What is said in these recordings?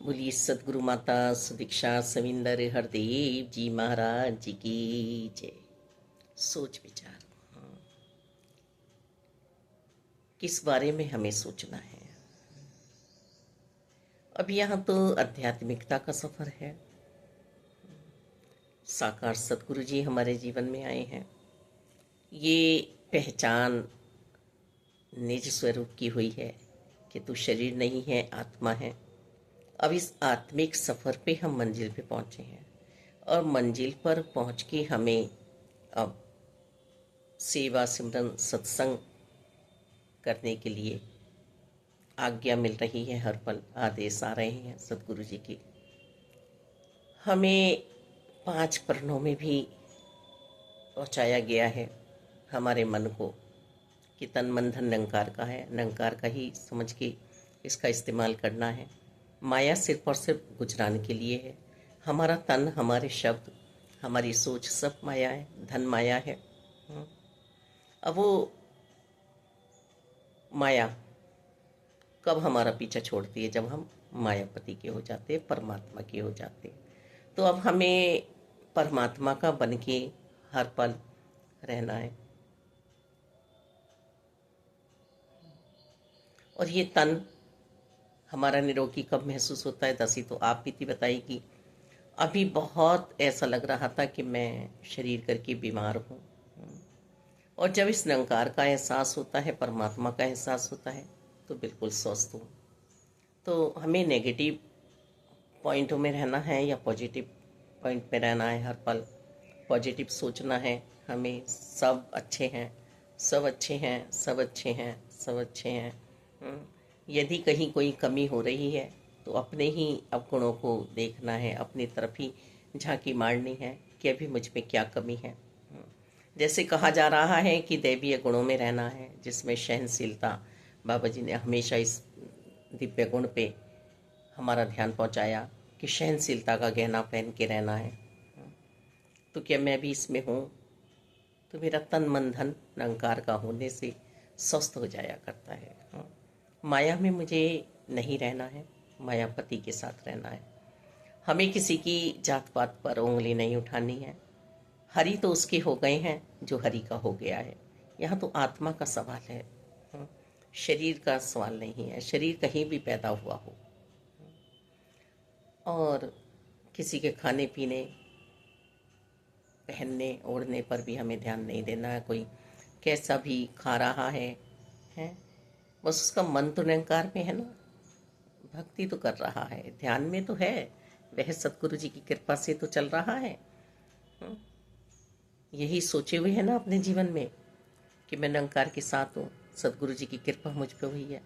बोलिए सदगुरु माता सुदीक्षा सविंदर हरदेव जी महाराज जी की जय। सोच विचार, किस बारे में हमें सोचना है। अब यहाँ तो आध्यात्मिकता का सफर है। साकार सदगुरु जी हमारे जीवन में आए हैं। ये पहचान निज स्वरूप की हुई है कि तू शरीर नहीं है, आत्मा है। अब इस आत्मिक सफर पे हम मंजिल पे पहुंचे हैं और मंजिल पर पहुंच के हमें अब सेवा सिमरन सत्संग करने के लिए आज्ञा मिल रही है। हर पल आदेश आ रहे हैं सदगुरु जी की। हमें 5 प्रणों में भी पहुंचाया गया है हमारे मन को कि तन मन धन निरंकार का है, निरंकार का ही समझ के इसका इस्तेमाल करना है। माया सिर्फ और सिर्फ गुजरान के लिए है। हमारा तन, हमारे शब्द, हमारी सोच सब माया है, धन माया है। अब वो माया कब हमारा पीछा छोड़ती है? जब हम मायापति के हो जाते हैं, परमात्मा के हो जाते हैं। तो अब हमें परमात्मा का बन के हर पल रहना है। और ये तन हमारा निरोगी कब महसूस होता है? दसी तो आप बीती बताई कि अभी बहुत ऐसा लग रहा था कि मैं शरीर करके बीमार हूँ। और जब इस निरंकार का एहसास होता है, परमात्मा का एहसास होता है, तो बिल्कुल स्वस्थ हूँ। तो हमें नेगेटिव पॉइंटों में रहना है या पॉजिटिव पॉइंट में रहना है? हर पल पॉजिटिव सोचना है हमें। सब अच्छे हैं, सब अच्छे हैं, सब अच्छे हैं, सब अच्छे हैं। यदि कहीं कोई कमी हो रही है तो अपने ही अवगुणों को देखना है, अपनी तरफ ही झांकी मारनी है कि अभी मुझ में क्या कमी है। जैसे कहा जा रहा है कि दैवीय गुणों में रहना है, जिसमें सहनशीलता, बाबा जी ने हमेशा इस दिव्य गुण पे हमारा ध्यान पहुंचाया कि सहनशीलता का गहना पहन के रहना है। तो क्या मैं भी इसमें हूँ? तो मेरा तन मन धन निरंकार का होने से स्वस्थ हो जाया करता है। माया में मुझे नहीं रहना है, मायापति के साथ रहना है। हमें किसी की जात पात पर उंगली नहीं उठानी है। हरि तो उसके हो गए हैं जो हरि का हो गया है। यहाँ तो आत्मा का सवाल है, शरीर का सवाल नहीं है। शरीर कहीं भी पैदा हुआ हो, और किसी के खाने पीने पहनने ओढ़ने पर भी हमें ध्यान नहीं देना है। कोई कैसा भी खा रहा है बस उसका मन तो निरंकार में है ना, भक्ति तो कर रहा है, ध्यान में तो है, वह सतगुरु जी की कृपा से तो चल रहा है। यही सोचे हुए है ना अपने जीवन में कि मैं निरंकार के साथ हूँ, सतगुरु जी की कृपा मुझ पे हुई है।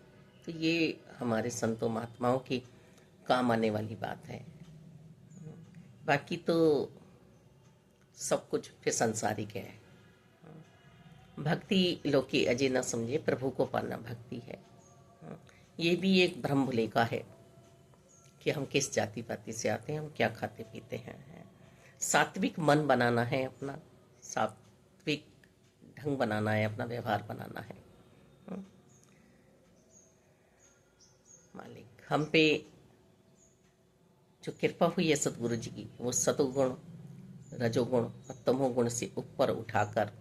तो ये हमारे संतों महात्माओं की काम आने वाली बात है। बाकी तो सब कुछ फिर संसारिक है। भक्ति लोकी अजय न समझे, प्रभु को पाना भक्ति है। ये भी एक भ्रम भुलेखा है कि हम किस जाति पाति से आते हैं, हम क्या खाते पीते हैं। सात्विक मन बनाना है अपना, सात्विक ढंग बनाना है, अपना व्यवहार बनाना है। मालिक हम पे जो कृपा हुई है सतगुरु जी की, वो सतोगुण रजोगुण और तमोगुण से ऊपर उठाकर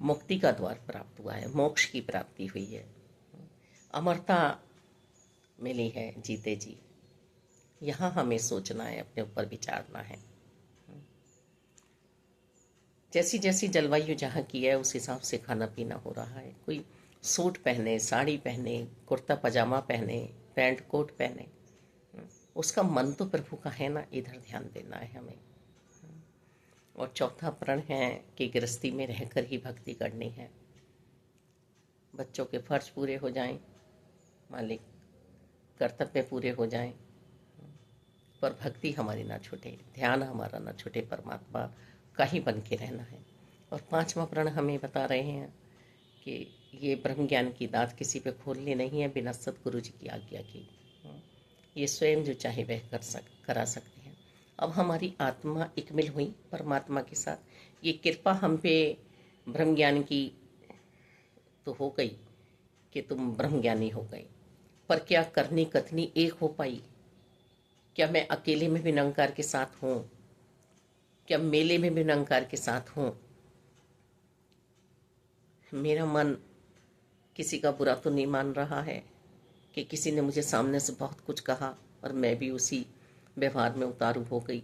मुक्ति का द्वार प्राप्त हुआ है, मोक्ष की प्राप्ति हुई है, अमरता मिली है जीते जी। यहाँ हमें सोचना है, अपने ऊपर विचारना है। जैसी जैसी जलवायु जहाँ की है उस हिसाब से खाना पीना हो रहा है। कोई सूट पहने, साड़ी पहने, कुर्ता पजामा पहने, पैंट कोट पहने, उसका मन तो प्रभु का है ना, इधर ध्यान देना है हमें। और चौथा प्रण है कि गृहस्थी में रहकर ही भक्ति करनी है। बच्चों के फर्ज पूरे हो जाएं, मालिक कर्तव्य पूरे हो जाएं, पर भक्ति हमारी ना छूटे, ध्यान हमारा ना छूटे, परमात्मा का ही बन के रहना है। और 5वां प्रण हमें बता रहे हैं कि ये ब्रह्म ज्ञान की दात किसी पे खोलनी नहीं है बिना सतगुरु जी की आज्ञा की। ये स्वयं जो चाहे वह करा सकते हैं। अब हमारी आत्मा इकमिल हुई परमात्मा के साथ, ये कृपा हम पे ब्रह्म ज्ञान की तो हो गई कि तुम ब्रह्म ज्ञानी हो गए, पर क्या करनी कथनी एक हो पाई? क्या मैं अकेले में भी निरंकार के साथ हूँ? क्या मेले में भी निरंकार के साथ हूँ? मेरा मन किसी का बुरा तो नहीं मान रहा है कि किसी ने मुझे सामने से बहुत कुछ कहा और मैं भी उसी व्यवहार में उतारू हो गई।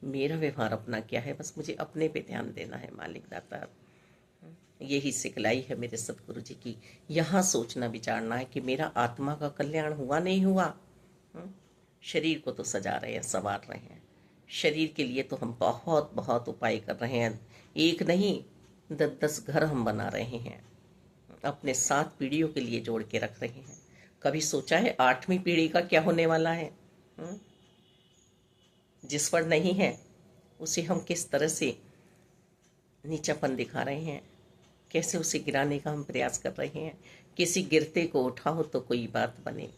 मेरा व्यवहार अपना क्या है, बस मुझे अपने पे ध्यान देना है मालिक दाता। यही सिखलाई है मेरे सतगुरु जी की। यहाँ सोचना विचारना है कि मेरा आत्मा का कल्याण हुआ नहीं हुआ। शरीर को तो सजा रहे हैं, संवार रहे हैं, शरीर के लिए तो हम बहुत बहुत उपाय कर रहे हैं। एक नहीं, 10-10 घर हम बना रहे हैं, अपने 7 पीढ़ियों के लिए जोड़ के रख रहे हैं। कभी सोचा है 8वीं पीढ़ी का क्या होने वाला है? जिस पर नहीं है उसे हम किस तरह से नीचापन दिखा रहे हैं, कैसे उसे गिराने का हम प्रयास कर रहे हैं। किसी गिरते को उठाओ तो कोई बात बने।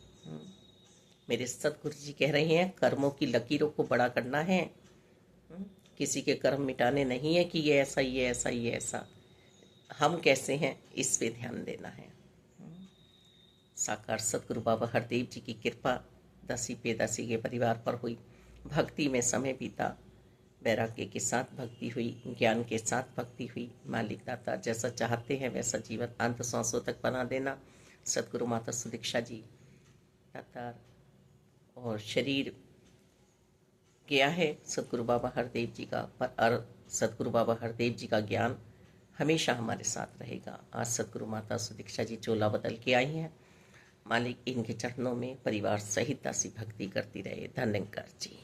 मेरे सतगुरु जी कह रहे हैं कर्मों की लकीरों को बड़ा करना है। किसी के कर्म मिटाने नहीं है कि ये ऐसा, ये ऐसा, ये ऐसा। हम कैसे हैं इस पे ध्यान देना है। साकार सतगुरु बाबा हरदेव जी की कृपा दासी पे दासी के परिवार पर हुई। भक्ति में समय बीता, वैराग्य के साथ भक्ति हुई, ज्ञान के साथ भक्ति हुई। मालिक दाता जैसा चाहते हैं वैसा जीवन अंत सांसों तक बना देना। सतगुरु माता सुदीक्षा जी दाता और शरीर गया है सतगुरु बाबा हरदेव जी का, पर सतगुरु बाबा हरदेव जी का ज्ञान हमेशा हमारे साथ रहेगा। आज सतगुरु माता सुदीक्षा जी चोला बदल के आई हैं। मालिक इनके चरणों में परिवार सहित दासी भक्ति करती रहे। धन्यवाद जी।